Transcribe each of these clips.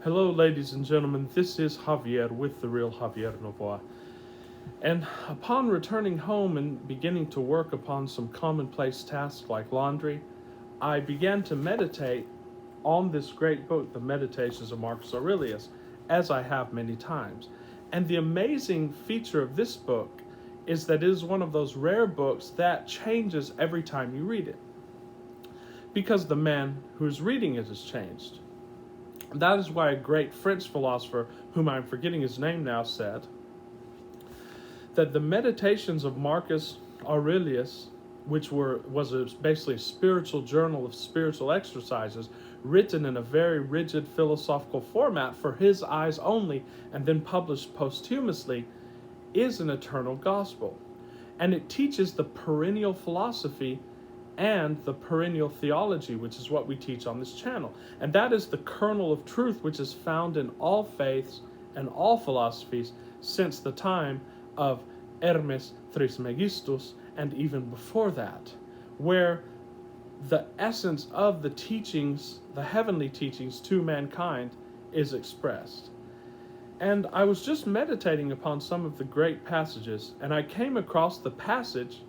Hello, ladies and gentlemen. This is Javier with the real Javier Novoa. And upon returning home and beginning to work upon some commonplace tasks like laundry, I began to meditate on this great book, The Meditations of Marcus Aurelius, as I have many times. And the amazing feature of this book is that it is one of those rare books that changes every time you read it, because the man who's reading it has changed. That is why a great French philosopher, whom I'm forgetting his name now, said that the Meditations of Marcus Aurelius, which was basically a spiritual journal of spiritual exercises, written in a very rigid philosophical format for his eyes only, and then published posthumously, is an eternal gospel. And it teaches the perennial philosophy and the perennial theology, which is what we teach on this channel. And that is the kernel of truth which is found in all faiths and all philosophies since the time of Hermes Trismegistus and even before that, where the essence of the teachings, the heavenly teachings to mankind, is expressed. And I was just meditating upon some of the great passages, and I came across the passage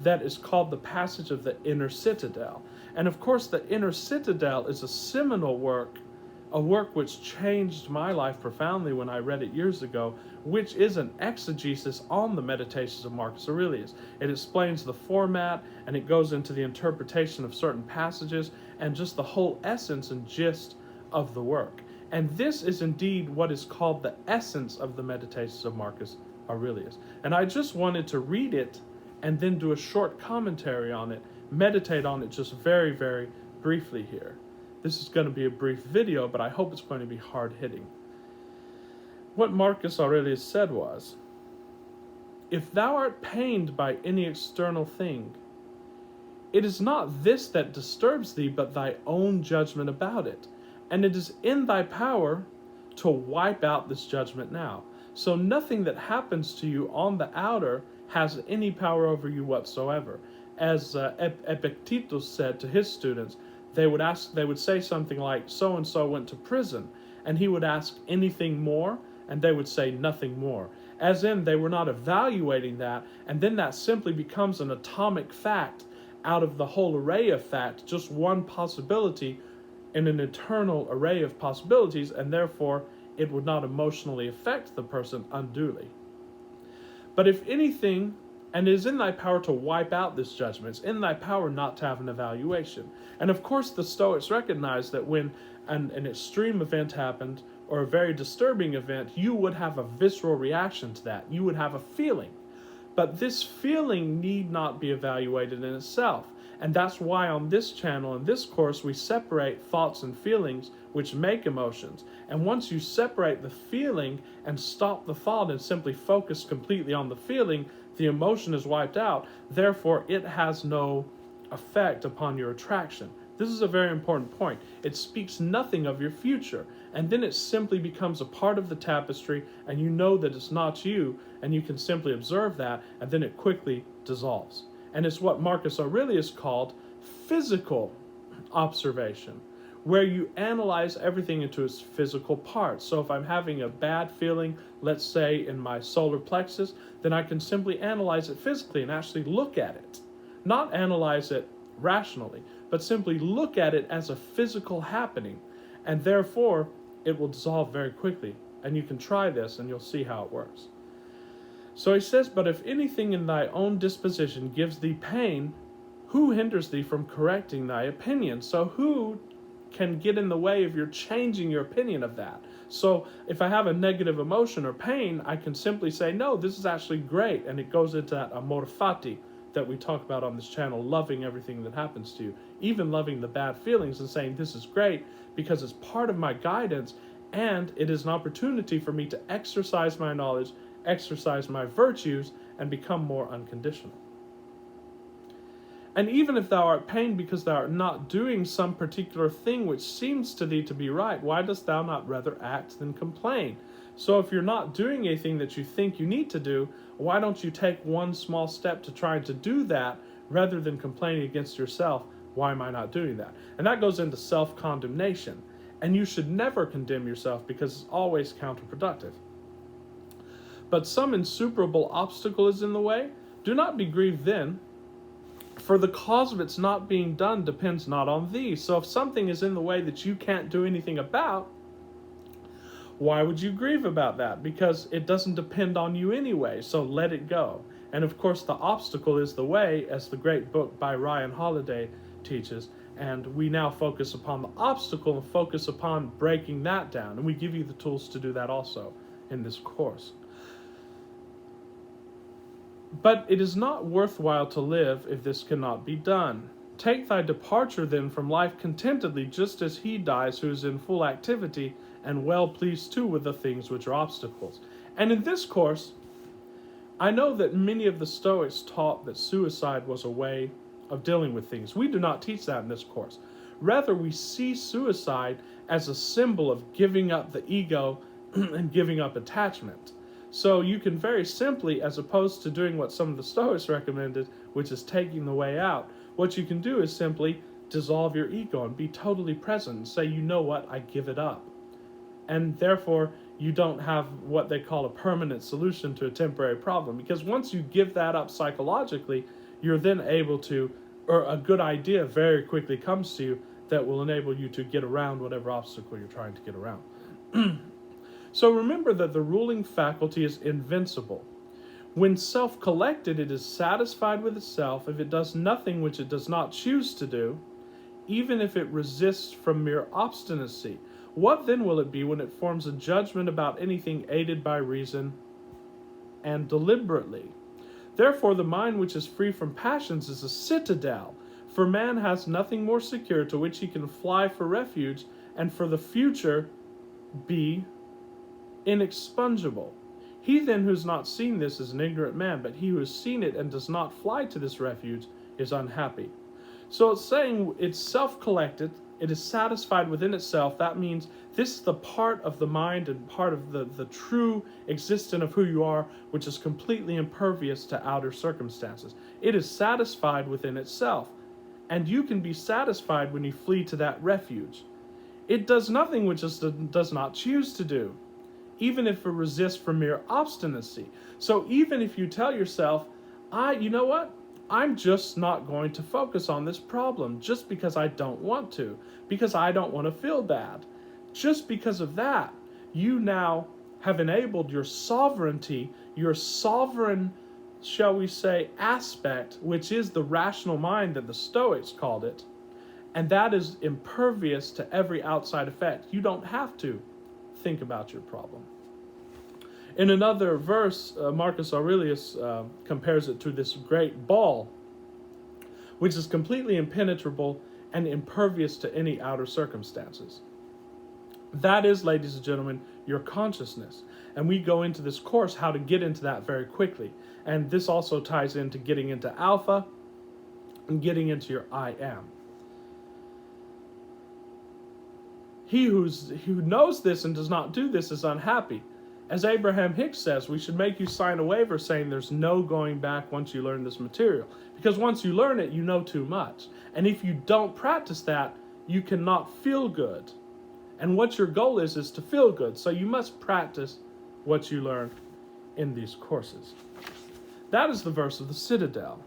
that is called the passage of the Inner Citadel. And of course, the Inner Citadel is a seminal work, a work which changed my life profoundly when I read it years ago, which is an exegesis on the Meditations of Marcus Aurelius. It explains the format, and it goes into the interpretation of certain passages, and just the whole essence and gist of the work. And this is indeed what is called the essence of the Meditations of Marcus Aurelius. And I just wanted to read it and then do a short commentary on it, meditate on it just very, very briefly here. This is going to be a brief video, but I hope it's going to be hard-hitting. What Marcus Aurelius said was, "If thou art pained by any external thing, it is not this that disturbs thee, but thy own judgment about it. And it is in thy power to wipe out this judgment now. So nothing that happens to you on the outer has any power over you whatsoever." As Epictetus said to his students, they would say something like, so and so went to prison, and he would ask, anything more? And they would say nothing more, as in they were not evaluating that, and then that simply becomes an atomic fact out of the whole array of facts, just one possibility in an eternal array of possibilities, and therefore it would not emotionally affect the person unduly. But if anything, and it is in thy power to wipe out this judgment, it's in thy power not to have an evaluation. And of course the Stoics recognize that when an extreme event happened, or a very disturbing event, you would have a visceral reaction to that. You would have a feeling. But this feeling need not be evaluated in itself. And that's why on this channel, in this course, we separate thoughts and feelings which make emotions. And once you separate the feeling and stop the thought and simply focus completely on the feeling, the emotion is wiped out. Therefore, it has no effect upon your attraction. This is a very important point. It speaks nothing of your future. And then it simply becomes a part of the tapestry, and you know that it's not you, and you can simply observe that, and then it quickly dissolves. And it's what Marcus Aurelius called physical observation, where you analyze everything into its physical parts. So if I'm having a bad feeling, let's say in my solar plexus, then I can simply analyze it physically and actually look at it. Not analyze it rationally, but simply look at it as a physical happening. And therefore, it will dissolve very quickly. And you can try this and you'll see how it works. So he says, but if anything in thy own disposition gives thee pain, who hinders thee from correcting thy opinion? So who can get in the way of your changing your opinion of that? So if I have a negative emotion or pain, I can simply say, no, this is actually great. And it goes into that amor fati that we talk about on this channel, loving everything that happens to you, even loving the bad feelings and saying, this is great because it's part of my guidance and it is an opportunity for me to exercise my knowledge, exercise my virtues, and become more unconditional. And even if thou art pained because thou art not doing some particular thing which seems to thee to be right, why dost thou not rather act than complain? So if you're not doing anything that you think you need to do, why don't you take one small step to try to do that rather than complaining against yourself, why am I not doing that? And that goes into self-condemnation. And you should never condemn yourself because it's always counterproductive. But some insuperable obstacle is in the way. Do not be grieved then, for the cause of its not being done depends not on thee. So if something is in the way that you can't do anything about, why would you grieve about that? Because it doesn't depend on you anyway, so let it go. And of course, the obstacle is the way, as the great book by Ryan Holiday teaches. And we now focus upon the obstacle and focus upon breaking that down. And we give you the tools to do that also in this course. But it is not worthwhile to live if this cannot be done. Take thy departure then from life contentedly, just as he dies who is in full activity, and well pleased too with the things which are obstacles. And in this course, I know that many of the Stoics taught that suicide was a way of dealing with things. We do not teach that in this course. Rather, we see suicide as a symbol of giving up the ego and giving up attachment. So you can very simply, as opposed to doing what some of the Stoics recommended, which is taking the way out, what you can do is simply dissolve your ego and be totally present and say, you know what, I give it up. And therefore, you don't have what they call a permanent solution to a temporary problem. Because once you give that up psychologically, you're then able to, or a good idea very quickly comes to you that will enable you to get around whatever obstacle you're trying to get around. So remember that the ruling faculty is invincible. When self-collected, it is satisfied with itself if it does nothing which it does not choose to do, even if it resists from mere obstinacy. What then will it be when it forms a judgment about anything aided by reason and deliberately? Therefore, the mind which is free from passions is a citadel, for man has nothing more secure to which he can fly for refuge, and for the future be inexpugnable. He then who has not seen this is an ignorant man, but he who has seen it and does not fly to this refuge is unhappy. So it's saying it's self-collected, it is satisfied within itself. That means this is the part of the mind and part of the true existence of who you are, which is completely impervious to outer circumstances. It is satisfied within itself. And you can be satisfied when you flee to that refuge. It does nothing which it does not choose to do, even if it resists from mere obstinacy. So even if you tell yourself, you know what? I'm just not going to focus on this problem just because I don't want to, because I don't want to feel bad. Just because of that, you now have enabled your sovereignty, your sovereign, shall we say, aspect, which is the rational mind that the Stoics called it, and that is impervious to every outside effect. You don't have to think about your problem. In another verse, Marcus Aurelius compares it to this great ball, which is completely impenetrable and impervious to any outer circumstances. That is, ladies and gentlemen, your consciousness. And we go into this course how to get into that very quickly. And this also ties into getting into alpha and getting into your I am. He who knows this and does not do this is unhappy. As Abraham Hicks says, we should make you sign a waiver saying there's no going back once you learn this material. Because once you learn it, you know too much. And if you don't practice that, you cannot feel good. And what your goal is to feel good. So you must practice what you learn in these courses. That is the verse of the Citadel.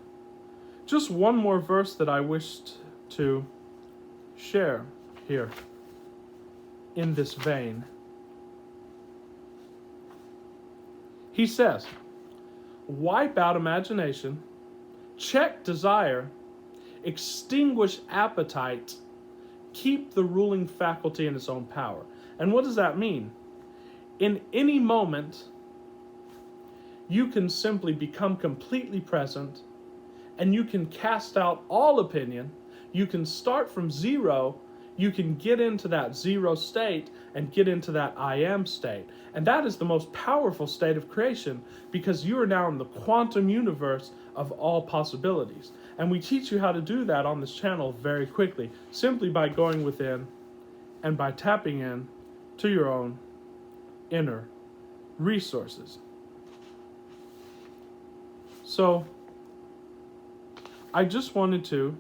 Just one more verse that I wished to share here in this vein. He says, wipe out imagination, check desire, extinguish appetite, keep the ruling faculty in its own power. And what does that mean? In any moment, you can simply become completely present, and you can cast out all opinion. You can start from zero. You can get into that zero state and get into that I am state. And that is the most powerful state of creation, because you are now in the quantum universe of all possibilities. And we teach you how to do that on this channel very quickly, simply by going within and by tapping in to your own inner resources. So I just wanted to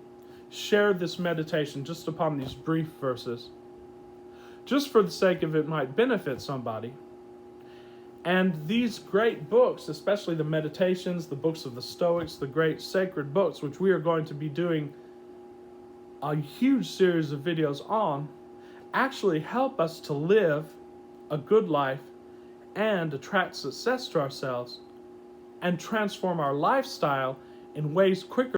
share this meditation just upon these brief verses just for the sake of it might benefit somebody. And these great books, especially the Meditations, the books of the Stoics, the great sacred books, which we are going to be doing a huge series of videos on, actually help us to live a good life and attract success to ourselves and transform our lifestyle in ways quicker